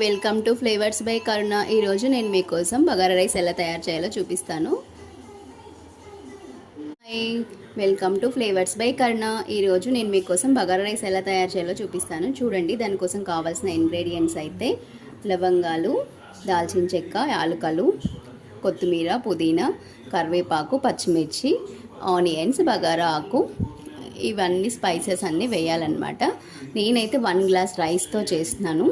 Welcome to flavours by కరుణ. ఈరోజు నేను మీకోసం బగారా రైస్ ఎలా తయారు చేయాలో చూపిస్తాను. వెల్కమ్ టు ఫ్లేవర్స్ బై కరుణ. ఈరోజు నేను మీకోసం బగారా రైస్ ఎలా తయారు చేయాలో చూపిస్తాను. చూడండి, దానికోసం కావాల్సిన ఇంగ్రీడియంట్స్ అయితే లవంగాలు, దాల్చిన చెక్క, యాలకులు, కొత్తిమీర, పుదీనా, కరివేపాకు, పచ్చిమిర్చి, ఆనియన్స్, బగారా ఆకు, ఇవన్నీ స్పైసెస్ అన్నీ వేయాలన్నమాట. నేనైతే 1 గ్లాస్ రైస్తో చేస్తున్నాను.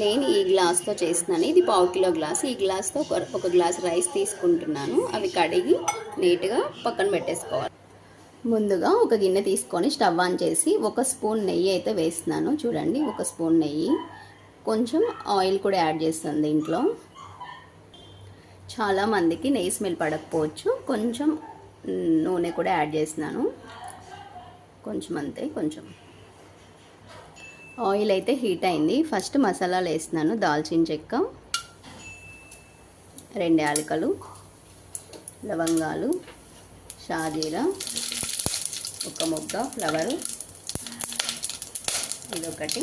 నేను ఈ గ్లాస్తో చేస్తున్నాను. ఇది 1/2 కిలో గ్లాస్. ఈ గ్లాస్తో ఒక గ్లాస్ రైస్ తీసుకుంటున్నాను. అవి కడిగి నీట్గా పక్కన పెట్టేసుకోవాలి. ముందుగా ఒక గిన్నె తీసుకొని స్టవ్ ఆన్ చేసి 1 స్పూన్ నెయ్యి అయితే వేస్తున్నాను. చూడండి, 1 స్పూన్ నెయ్యి, కొంచెం ఆయిల్ కూడా యాడ్ చేస్తుంది దీంట్లో. చాలామందికి నెయ్యి స్మెల్ పడకపోవచ్చు, కొంచెం నూనె కూడా యాడ్ చేస్తున్నాను. కొంచెం అంతే, కొంచెం. ఆయిల్ అయితే హీట్ అయింది. ఫస్ట్ మసాలాలు వేస్తున్నాను. దాల్చిన చెక్క, 2 యాలకులు, లవంగాలు, షాజీరా, 1 మొగ్గ ఫ్లవరు, ఇదొకటి,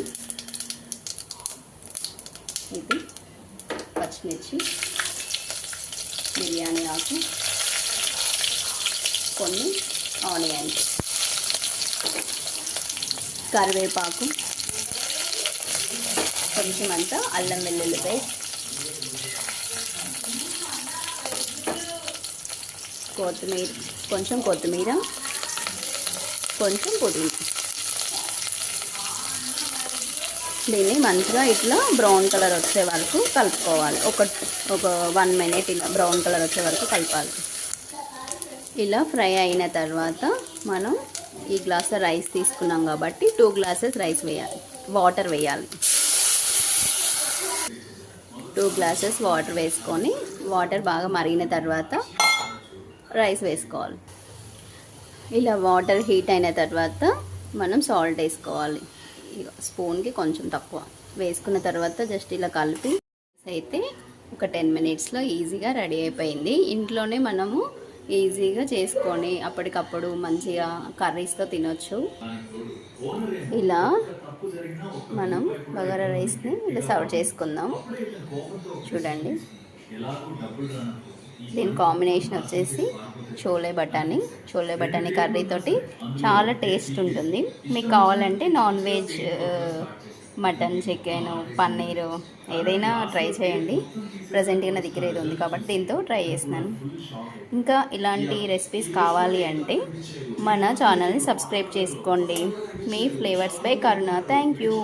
ఇది పచ్చిమిర్చి, బిర్యానీ ఆకు, కొన్ని ఆనియన్స్, కరివేపాకు, కొంచెం అంతా అల్లం వెల్లుల్లి పేస్ట్, కొత్తిమీర, కొంచెం కొత్తిమీర, కొంచెం పుదీనా. దీన్ని మంచిగా ఇట్లా బ్రౌన్ కలర్ వచ్చే వరకు కలుపుకోవాలి. ఒక 1 మినిట్ ఇలా బ్రౌన్ కలర్ వచ్చే వరకు కలపాలి. ఇలా ఫ్రై అయిన తర్వాత మనం ఈ గ్లాస్ రైస్ తీసుకున్నాం కాబట్టి 2 గ్లాసెస్ రైస్ వేయాలి, వాటర్ వేయాలి. 2 గ్లాసెస్ వాటర్ వేసుకొని, వాటర్ బాగా మరిగిన తర్వాత రైస్ వేసుకోవాలి. ఇలా వాటర్ హీట్ అయిన తర్వాత మనం సాల్ట్ వేసుకోవాలి. స్పూన్కి కొంచెం తక్కువ వేసుకున్న తర్వాత జస్ట్ ఇలా కలిపి అయితే ఒక 10 మినిట్స్లో ఈజీగా రెడీ అయిపోయింది. ఇంట్లోనే మనము ఈజీగా చేసుకొని అప్పటికప్పుడు మంచిగా కర్రీస్తో తినొచ్చు. ఇలా మనం బగారా రైస్ని ఇలా సర్వ్ చేసుకుందాం. చూడండి, దీని కాంబినేషన్ వచ్చేసి చోలే బఠానీ కర్రీతోటి చాలా టేస్ట్ ఉంటుంది. మీకు కావాలంటే non veg, mutton, chicken, paneer ఏదైనా ట్రై చేయండి. ప్రజెంట్గా నా దగ్గర ఇది ఉంది కాబట్టి దీంతో ట్రై చేస్తున్నాను. ఇంకా ఇలాంటి రెసిపీస్ కావాలి అంటే మన ఛానల్ని సబ్స్క్రైబ్ చేసుకోండి. మీ flavours by Karuna. Thank you.